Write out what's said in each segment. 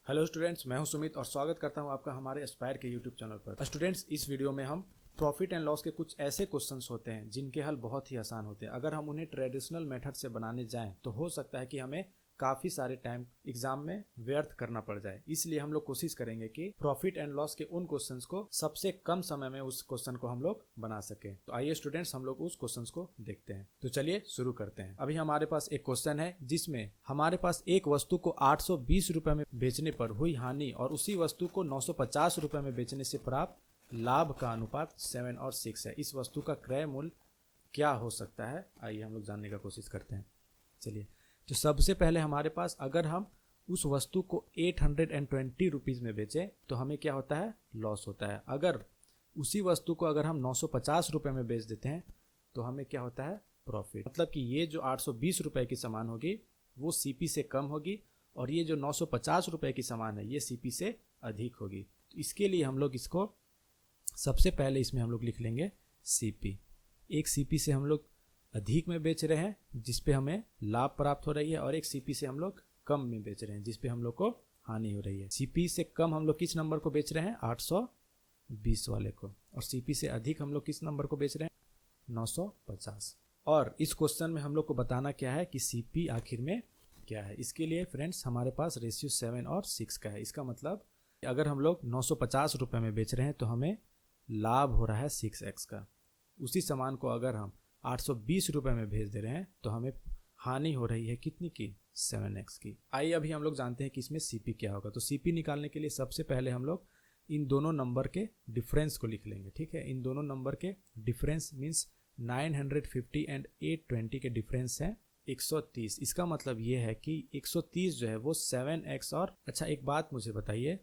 Hello students, मैं हूं सुमित और स्वागत करता हूं आपका हमारे एस्पायर के यूट्यूब चैनल पर। स्टूडेंट्स, इस वीडियो में हम प्रॉफिट एंड लॉस के कुछ ऐसे क्वेश्चंस होते हैं जिनके हल बहुत ही आसान होते हैं। अगर हम उन्हें ट्रेडिशनल मेथड से बनाने जाएं तो हो सकता है कि हमें काफ़ी सारे टाइम एग्जाम में व्यर्थ करना पड़ जाए। इसलिए हम लोग कोशिश करेंगे कि प्रॉफिट एंड लॉस के उन क्वेश्चंस को सबसे कम समय में उस क्वेश्चन को हम लोग बना सकें। तो आइए स्टूडेंट्स, हम लोग उस क्वेश्चंस को देखते हैं। तो चलिए शुरू करते हैं। अभी हमारे पास एक क्वेश्चन है जिसमें हमारे पास एक वस्तु को 820 रुपए में बेचने पर हुई हानि और उसी वस्तु को 950 रुपए में बेचने से प्राप्त लाभ का अनुपात 7 और 6 है। इस वस्तु का क्रय मूल्य क्या हो सकता है, आइए हम लोग जानने का कोशिश करते हैं। चलिए, तो सबसे पहले हमारे पास अगर हम उस वस्तु को 820 रुपीज़ में बेचें तो हमें क्या होता है, लॉस होता है। अगर उसी वस्तु को अगर हम 950 रुपये में बेच देते हैं तो हमें क्या होता है, प्रॉफिट। मतलब कि ये जो 820 रुपये की सामान होगी वो सीपी से कम होगी और ये जो 950 रुपये की सामान है ये सीपी से अधिक होगी। तो इसके लिए हम लोग इसको सबसे पहले इसमें हम लोग लिख लेंगे सीपी। एक सीपी से हम लोग अधिक में बेच रहे हैं जिस पे हमें लाभ प्राप्त हो रही है, और एक सीपी से हम लोग कम में बेच रहे हैं जिस पे हम लोग को हानि हो रही है। सीपी से कम हम लोग किस नंबर को बेच रहे हैं, 820 वाले को, और सीपी से अधिक हम लोग किस नंबर को बेच रहे हैं, 950। और इस क्वेश्चन में हम लोग को बताना क्या है कि सीपी आखिर में क्या है। इसके लिए फ्रेंड्स हमारे पास रेशियो 7 और 6 का है। इसका मतलब अगर हम लोग 950 रुपये में बेच रहे हैं तो हमें लाभ हो रहा है 6x का। उसी सामान को अगर हम 820 रुपये में भेज दे रहे हैं तो हमें हानि हो रही है कितनी की, 7x की। आइए अभी हम लोग जानते हैं कि इसमें सीपी क्या होगा। तो सीपी निकालने के लिए सबसे पहले हम लोग इन दोनों नंबर के डिफरेंस को लिख लेंगे। ठीक है, इन दोनों नंबर के डिफरेंस मीन्स 950 एंड 820 के डिफरेंस है 130। इसका मतलब ये है कि 130 जो है वो 7x। और अच्छा, एक बात मुझे बताइए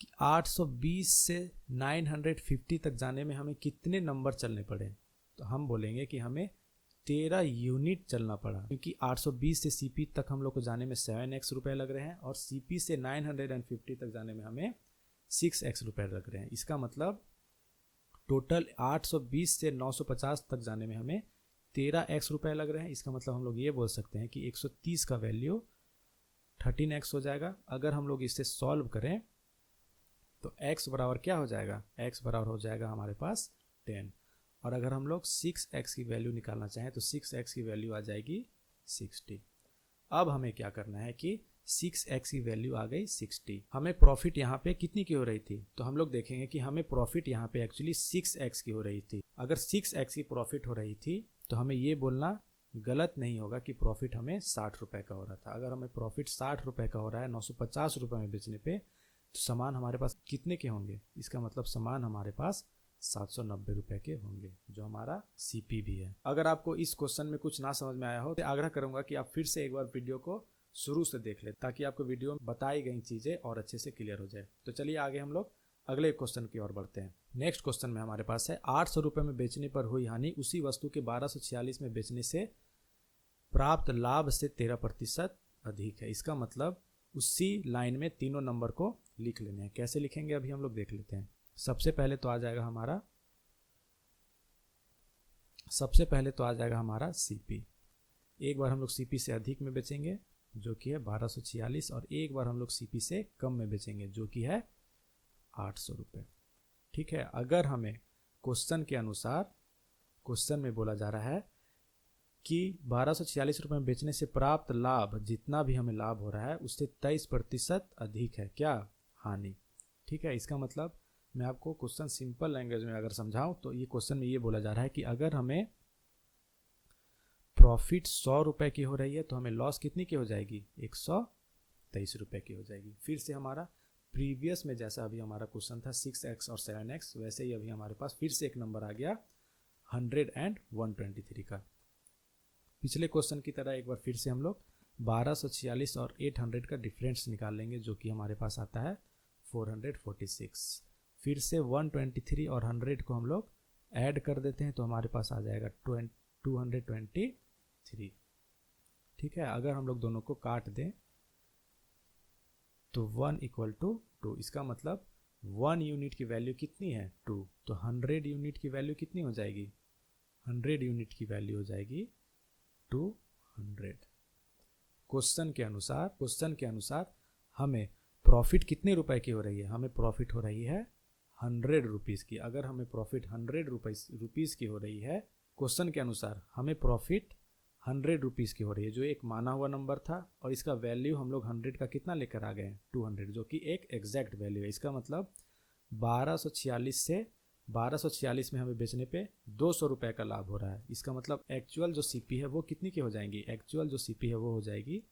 कि 820 से 950 तक जाने में हमें कितने नंबर चलने पड़े। तो हम बोलेंगे कि हमें 13 यूनिट चलना पड़ा, क्योंकि 820 से सीपी तक हम लोग को जाने में 7x रुपये लग रहे हैं और सीपी से 950 तक जाने में हमें 6x रुपये लग रहे हैं। इसका मतलब टोटल 820 से 950 तक जाने में हमें 13x रुपये लग रहे हैं। इसका मतलब हम लोग ये बोल सकते हैं कि 130 का वैल्यू 13x हो जाएगा। अगर हम लोग इसे सॉल्व करें तो x बराबर क्या हो जाएगा, x बराबर हो जाएगा हमारे पास 10। और अगर हम लोग 6x की वैल्यू निकालना चाहें तो 6x की वैल्यू आ जाएगी 60। अब हमें क्या करना है कि 6x की वैल्यू आ गई 60। हमें प्रॉफिट यहाँ पे कितनी की हो रही थी, तो हम लोग देखेंगे कि हमें प्रॉफिट यहाँ पे एक्चुअली 6x की हो रही थी। अगर 6x की प्रॉफिट हो रही थी तो हमें ये बोलना गलत नहीं होगा कि प्रॉफिट हमें 60 रुपये का हो रहा था। अगर हमें प्रॉफिट 60 रुपये का हो रहा है 950 रुपये में बेचने पे, तो सामान हमारे पास कितने के होंगे, इसका मतलब सामान हमारे पास 790 रुपये के होंगे, जो हमारा सीपी भी है। अगर आपको इस क्वेश्चन में कुछ ना समझ में आया हो तो आग्रह करूंगा कि आप फिर से एक बार वीडियो को शुरू से देख ले, ताकि आपको वीडियो में बताई गई चीज़ें और अच्छे से क्लियर हो जाए। तो चलिए आगे हम लोग अगले क्वेश्चन की ओर बढ़ते हैं। नेक्स्ट क्वेश्चन में हमारे पास है 800 रुपये में बेचने पर हुई हानि उसी वस्तु के 1246 में बेचने से प्राप्त लाभ से 13% अधिक है। इसका मतलब उसी लाइन में तीनों नंबर को लिख लेने हैं। कैसे लिखेंगे अभी हम लोग देख लेते हैं। सबसे पहले तो आ जाएगा हमारा सीपी। एक बार हम लोग सीपी से अधिक में बेचेंगे जो कि है 1246, और एक बार हम लोग सीपी से कम में बेचेंगे जो कि है 800 रुपये। ठीक है, अगर हमें क्वेश्चन के अनुसार, क्वेश्चन में बोला जा रहा है कि 1246 रुपये में बेचने से प्राप्त लाभ, जितना भी हमें लाभ हो रहा है उससे 23% अधिक है क्या, हानि। ठीक है, इसका मतलब मैं आपको क्वेश्चन सिंपल लैंग्वेज में अगर समझाऊं तो ये क्वेश्चन में ये बोला जा रहा है कि अगर हमें प्रॉफिट 100 रुपये की हो रही है तो हमें लॉस कितनी की हो जाएगी, 123 रुपये की हो जाएगी। फिर से हमारा प्रीवियस में जैसा अभी हमारा क्वेश्चन था 6x और 7x, वैसे ही अभी हमारे पास फिर से एक नंबर आ गया 100 एंड 123 का। पिछले क्वेश्चन की तरह एक बार फिर से हम लोग 1246 और 800 का डिफरेंस निकाल लेंगे जो कि हमारे पास आता है 446। फिर से 123 और 100 को हम लोग ऐड कर देते हैं तो हमारे पास आ जाएगा 223। ठीक है, अगर हम लोग दोनों को काट दें तो 1 = 2। इसका मतलब 1 यूनिट की वैल्यू कितनी है, 2। तो 100 यूनिट की वैल्यू कितनी हो जाएगी, 100 यूनिट की वैल्यू हो जाएगी 200। क्वेश्चन के अनुसार हमें प्रॉफिट कितने रुपए की हो रही है, हमें प्रॉफिट हो रही है 100 रुपीज़ की। अगर हमें प्रॉफिट 100 रुपीज़ की हो रही है, क्वेश्चन के अनुसार हमें प्रॉफिट 100 रुपीज़ की हो रही है, जो एक माना हुआ नंबर था, और इसका वैल्यू हम लोग 100 का कितना लेकर आ गए हैं, 200, जो कि एक एग्जैक्ट वैल्यू है। इसका मतलब 1246 में हमें बेचने पे 200 रुपये का लाभ हो रहा है। इसका मतलब एक्चुअल जो सीपी है वो कितनी की हो जाएगी, एक्चुअल जो सीपी है वो हो जाएगी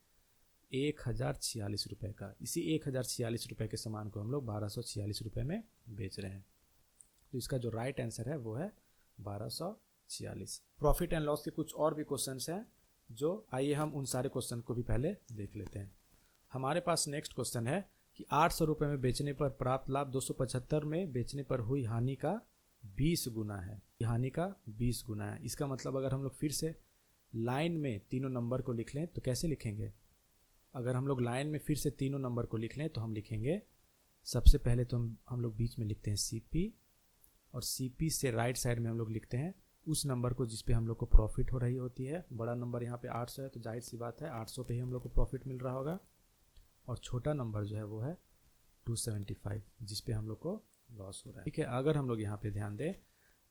1046 रुपये का। इसी 1046 रुपये के सामान को हम लोग 1246 रुपये में बेच रहे हैं। तो इसका जो राइट आंसर है वो है 1246। प्रॉफिट एंड लॉस के कुछ और भी क्वेश्चंस हैं, जो आइए हम उन सारे क्वेश्चन को भी पहले देख लेते हैं। हमारे पास नेक्स्ट क्वेश्चन है कि 800 रुपये में बेचने पर प्राप्त लाभ 275 में बेचने पर हुई हानि का 20 गुना है। हानि का 20 गुना है। इसका मतलब अगर हम लोग फिर से लाइन में तीनों नंबर को लिख लें तो कैसे लिखेंगे? अगर हम लोग लाइन में फिर से तीनों नंबर को लिख लें तो हम लिखेंगे, सबसे पहले तो हम लोग बीच में लिखते हैं सीपी, और सीपी से राइट साइड में हम लोग लिखते हैं उस नंबर को जिस पे हम लोग को प्रॉफिट हो रही होती है। बड़ा नंबर यहाँ पे 800 है, तो जाहिर सी बात है 800 पे ही हम लोग को प्रॉफिट मिल रहा होगा, और छोटा नंबर जो है वो है 275 जिस पे हम लोग को लॉस हो रहा है। ठीक है, अगर हम लोग यहाँ पे ध्यान दें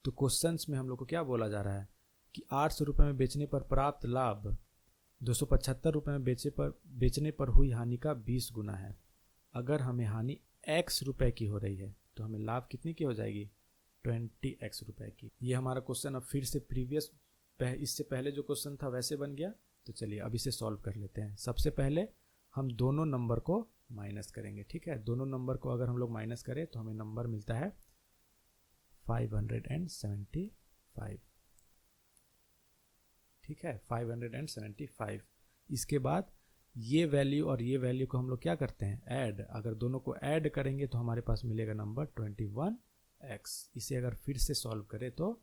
तो क्वेश्चंस में हम लोग को क्या बोला जा रहा है कि 800 रुपये में बेचने पर प्राप्त लाभ 275 रुपये में बेचने पर हुई हानि का 20 गुना है। अगर हमें हानि x रुपए की हो रही है तो हमें लाभ कितनी की हो जाएगी, 20x रुपए की। ये हमारा क्वेश्चन अब फिर से इससे पहले जो क्वेश्चन था वैसे बन गया। तो चलिए अब इसे सॉल्व कर लेते हैं। सबसे पहले हम दोनों नंबर को माइनस करेंगे। ठीक है, दोनों नंबर को अगर हम लोग माइनस करें तो हमें नंबर मिलता है 575। ठीक है, 575। इसके बाद ये वैल्यू और ये वैल्यू को हम लोग क्या करते हैं, ऐड। अगर दोनों को ऐड करेंगे तो हमारे पास मिलेगा नंबर 21x। इसे अगर फिर से सॉल्व करें तो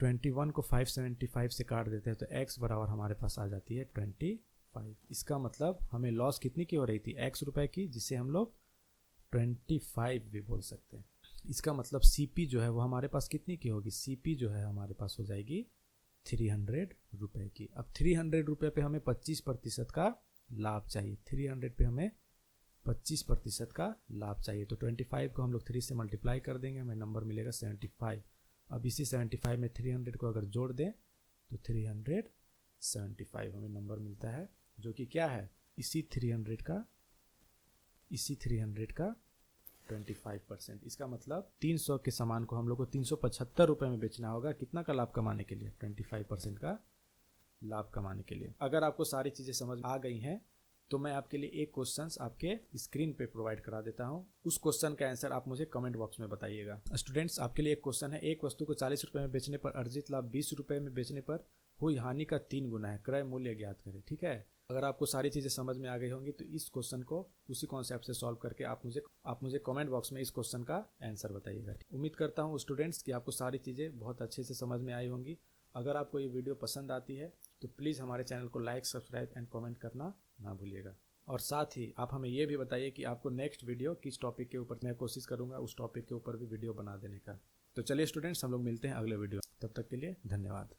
21 को 575 से काट देते हैं तो x बराबर हमारे पास आ जाती है 25। इसका मतलब हमें लॉस कितनी की हो रही थी, x रुपए की, जिसे हम लोग 25 भी बोल सकते हैं। इसका मतलब सीपी जो है वो हमारे पास कितनी की होगी, सीपी जो है हमारे पास हो जाएगी 300 रुपये की। अब 300 रुपये पे हमें 25% का लाभ चाहिए। 300 पे हमें 25% का लाभ चाहिए, तो 25 को हम लोग 3 से मल्टीप्लाई कर देंगे, हमें नंबर मिलेगा 75। अब इसी 75 में 300 को अगर जोड़ दें तो 375 हमें नंबर मिलता है, जो कि क्या है, इसी 300 का 25%। इसका मतलब 300 के सामान को हम लोग को 375 रुपये में बेचना होगा, कितना का लाभ कमाने के लिए, 25% का लाभ कमाने के लिए। अगर आपको सारी चीज़ें समझ आ गई हैं तो मैं आपके लिए एक क्वेश्चंस आपके स्क्रीन पे प्रोवाइड करा देता हूं। उस क्वेश्चन का आंसर आप मुझे कमेंट बॉक्स में बताइएगा। स्टूडेंट्स, आपके लिए एक क्वेश्चन है, एक वस्तु को 40 रुपये में बेचने पर अर्जित लाभ 20 रुपये में बेचने पर हुई हानि का 3 गुना है, क्रय मूल्य ज्ञात करें। ठीक है, अगर आपको सारी चीज़ें समझ में आ गई होंगी तो इस क्वेश्चन को उसी कॉन्सेप्ट से सॉल्व करके आप मुझे कमेंट बॉक्स में इस क्वेश्चन का आंसर बताइएगा। उम्मीद करता हूँ स्टूडेंट्स कि आपको सारी चीज़ें बहुत अच्छे से समझ में आई होंगी। अगर आपको ये वीडियो पसंद आती है तो प्लीज़ हमारे चैनल को लाइक, सब्सक्राइब एंड कमेंट करना ना भूलिएगा। और साथ ही आप हमें ये भी बताइए कि आपको नेक्स्ट वीडियो किस टॉपिक के ऊपर, मैं कोशिश करूँगा उस टॉपिक के ऊपर भी वीडियो बना देने का। तो चलिए स्टूडेंट्स, हम लोग मिलते हैं अगले वीडियो। तब तक के लिए धन्यवाद।